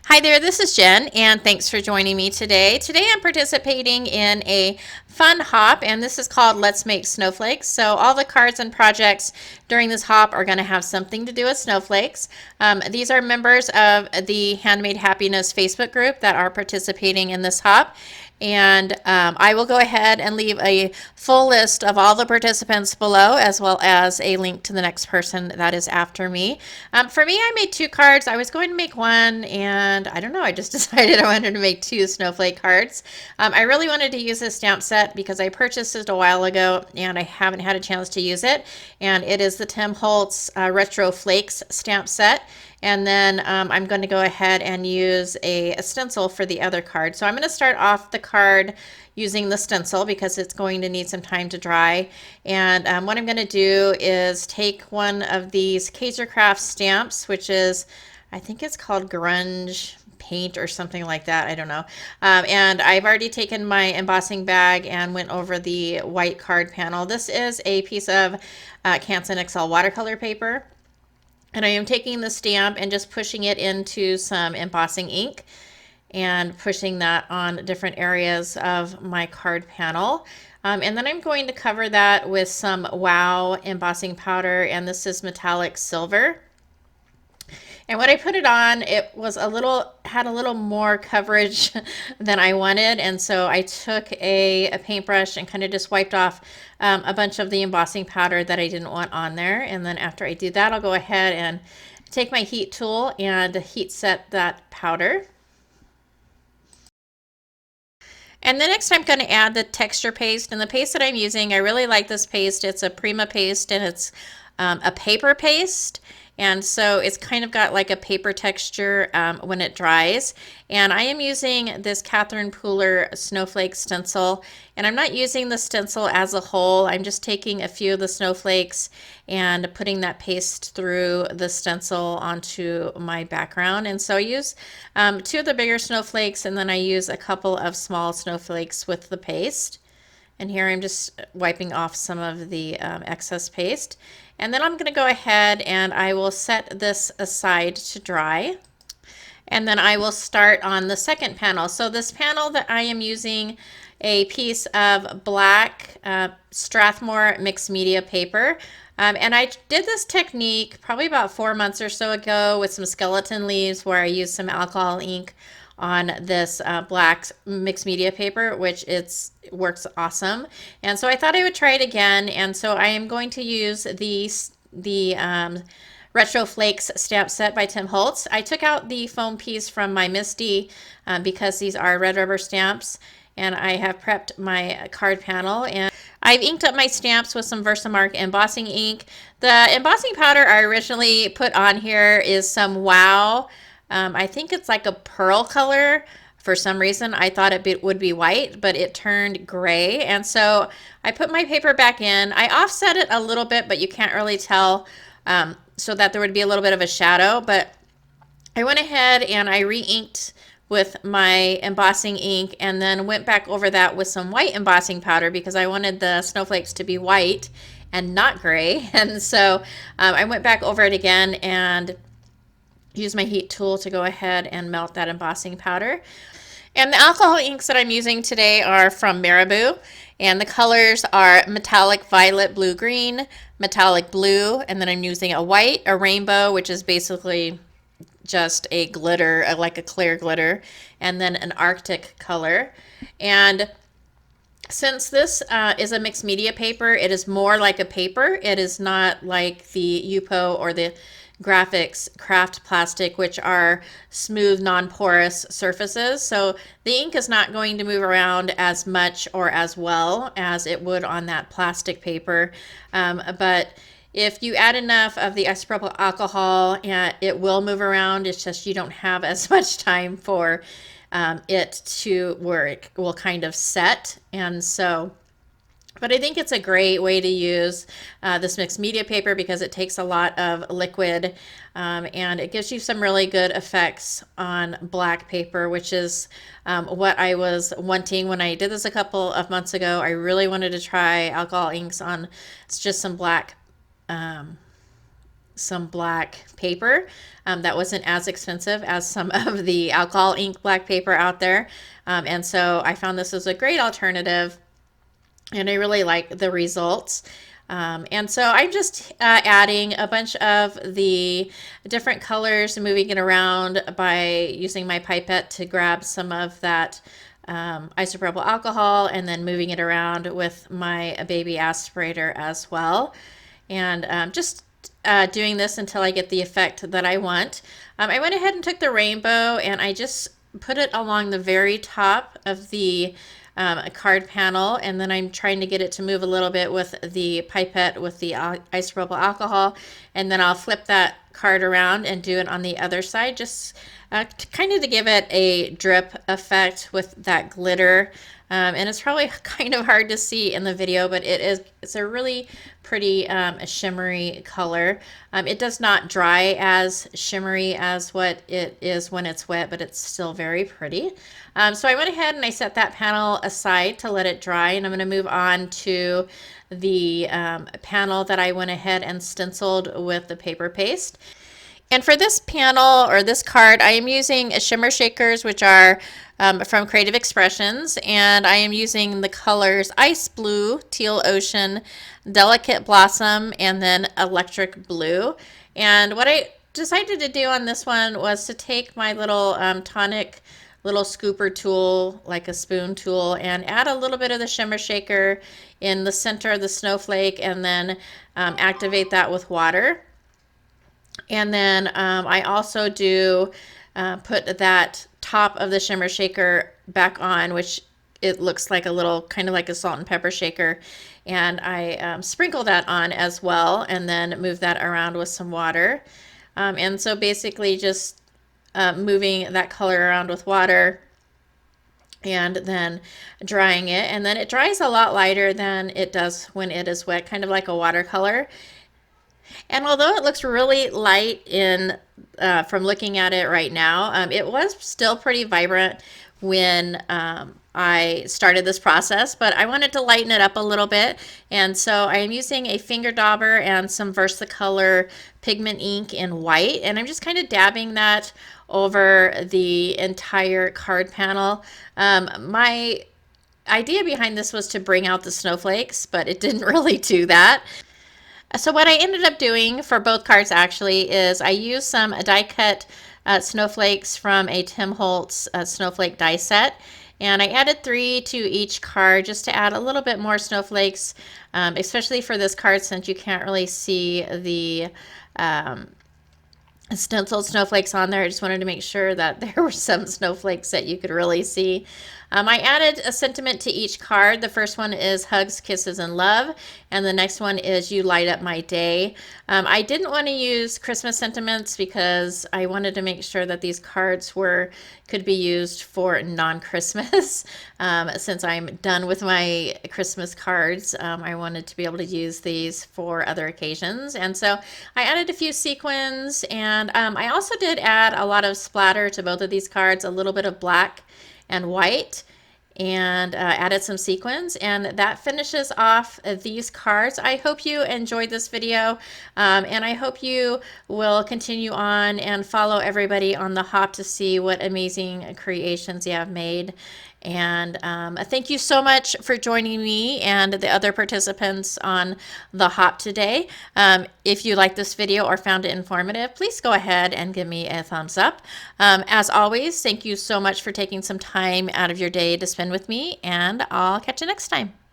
Hi there, this is Jen, and thanks for joining me today. Today I'm participating in a fun hop, and this is called Let's Make Snowflakes. So all the cards and projects during this hop are going to have something to do with snowflakes. These are members of the Handmade Happiness Facebook group that are participating in this hop. And I will go ahead and leave a full list of all the participants below, as well as a link to the next person that is after me. For me, I made 2 cards. I was going to make one, and I don't know, I just decided I wanted to make 2 snowflake cards. I really wanted to use this stamp set because I purchased it a while ago, and I haven't had a chance to use it. And it is the Tim Holtz Retro Flakes stamp set. And then I'm going to go ahead and use a stencil for the other card. So I'm going to start off the card using the stencil because it's going to need some time to dry. And what I'm going to do is take one of these Schoolcraft stamps, which is, I think it's called Grunge Paint or something like that. I don't know. And I've already taken my embossing bag and went over the white card panel. This is a piece of Canson XL watercolor paper. And I am taking the stamp and just pushing it into some embossing ink and pushing that on different areas of my card panel. And then I'm going to cover that with some Wow embossing powder, and this is metallic silver. And when I put it on, it was had a little more coverage than I wanted. And so I took a paintbrush and kind of just wiped off a bunch of the embossing powder that I didn't want on there. And then after I do that, I'll go ahead and take my heat tool and heat set that powder. And then next I'm going to add the texture paste. And the paste that I'm using, I really like this paste. It's a Prima paste, and it's a paper paste. And so it's kind of got like a paper texture when it dries. And I am using this Catherine Pooler Snowflake stencil. And I'm not using the stencil as a whole. I'm just taking a few of the snowflakes and putting that paste through the stencil onto my background. And so I use 2 of the bigger snowflakes, and then I use a couple of small snowflakes with the paste. And here I'm just wiping off some of the excess paste. And then I'm going to go ahead and I will set this aside to dry. And then I will start on the second panel. So this panel that I am using a piece of black Strathmore mixed media paper. And I did this technique probably about 4 months or so ago with some skeleton leaves, where I used some alcohol ink on this black mixed media paper, which works awesome. And so I thought I would try it again. And so I am going to use the Retro Flakes stamp set by Tim Holtz. I took out the foam piece from my Misty because these are red rubber stamps, and I have prepped my card panel, and I've inked up my stamps with some Versamark embossing ink. The embossing powder I originally put on here is some Wow. I think it's like a pearl color. For some reason, I thought it would be white, but it turned gray. And so I put my paper back in. I offset it a little bit, but you can't really tell, so that there would be a little bit of a shadow. But I went ahead and I re-inked with my embossing ink, and then went back over that with some white embossing powder because I wanted the snowflakes to be white and not gray. And so I went back over it again and use my heat tool to go ahead and melt that embossing powder. And the alcohol inks that I'm using today are from Marabou, and the colors are metallic violet, blue, green, metallic blue, and then I'm using a white, a rainbow, which is basically just a glitter, like a clear glitter, and then an Arctic color. And since this is a mixed media paper, it is more like a paper. It is not like the Yupo or the Graphics Craft Plastic, which are smooth, non-porous surfaces. So the ink is not going to move around as much or as well as it would on that plastic paper. But if you add enough of the isopropyl alcohol, it will move around. It's just you don't have as much time for it to where it will kind of set. And so, but I think it's a great way to use this mixed media paper because it takes a lot of liquid, and it gives you some really good effects on black paper, which is what I was wanting when I did this a couple of months ago. I really wanted to try alcohol inks on just some black some black paper that wasn't as expensive as some of the alcohol ink black paper out there. And so I found this was a great alternative, and I really like the results. And so I'm just adding a bunch of the different colors, moving it around by using my pipette to grab some of that isopropyl alcohol, and then moving it around with my baby aspirator as well. And just doing this until I get the effect that I want. I went ahead and took the rainbow and I just put it along the very top of the card panel, and then I'm trying to get it to move a little bit with the pipette with the isopropyl alcohol, and then I'll flip that card around and do it on the other side, just kind of to give it a drip effect with that glitter. And it's probably kind of hard to see in the video, but it's a really pretty shimmery color. It does not dry as shimmery as what it is when it's wet, but it's still very pretty. So I went ahead and I set that panel aside to let it dry, and I'm going to move on to the panel that I went ahead and stenciled with the paper paste. And for this panel or this card, I am using shimmer shakers, which are from Creative Expressions, and I am using the colors Ice Blue, Teal Ocean, Delicate Blossom, and then Electric Blue. And what I decided to do on this one was to take my little tonic little scooper tool, like a spoon tool, and add a little bit of the shimmer shaker in the center of the snowflake, and then activate that with water. And then I also do put that top of the shimmer shaker back on, which it looks like a little kind of like a salt and pepper shaker, and I sprinkle that on as well, and then move that around with some water. And so basically just moving that color around with water and then drying it, and then it dries a lot lighter than it does when it is wet, kind of like a watercolor. And although it looks really light in from looking at it right now, it was still pretty vibrant when I started this process, but I wanted to lighten it up a little bit. And so I am using a finger dauber and some Versacolor pigment ink in white, and I'm just kind of dabbing that over the entire card panel. My idea behind this was to bring out the snowflakes, but it didn't really do that. So what I ended up doing for both cards actually is I used some die cut snowflakes from a Tim Holtz snowflake die set, and I added 3 to each card just to add a little bit more snowflakes, especially for this card since you can't really see the stenciled snowflakes on there. I just wanted to make sure that there were some snowflakes that you could really see. I added a sentiment to each card. The first one is Hugs, Kisses, and Love, and the next one is You Light Up My Day. I didn't want to use Christmas sentiments because I wanted to make sure that these cards could be used for non-Christmas. Since I'm done with my Christmas cards, I wanted to be able to use these for other occasions. And so I added a few sequins, and I also did add a lot of splatter to both of these cards, a little bit of black and white, and added some sequins, and that finishes off these cards. I hope you enjoyed this video, and I hope you will continue on and follow everybody on the Hop to see what amazing creations you have made. And thank you so much for joining me and the other participants on the Hop today. If you liked this video or found it informative, please go ahead and give me a thumbs up. As always, thank you so much for taking some time out of your day to spend with me, and I'll catch you next time.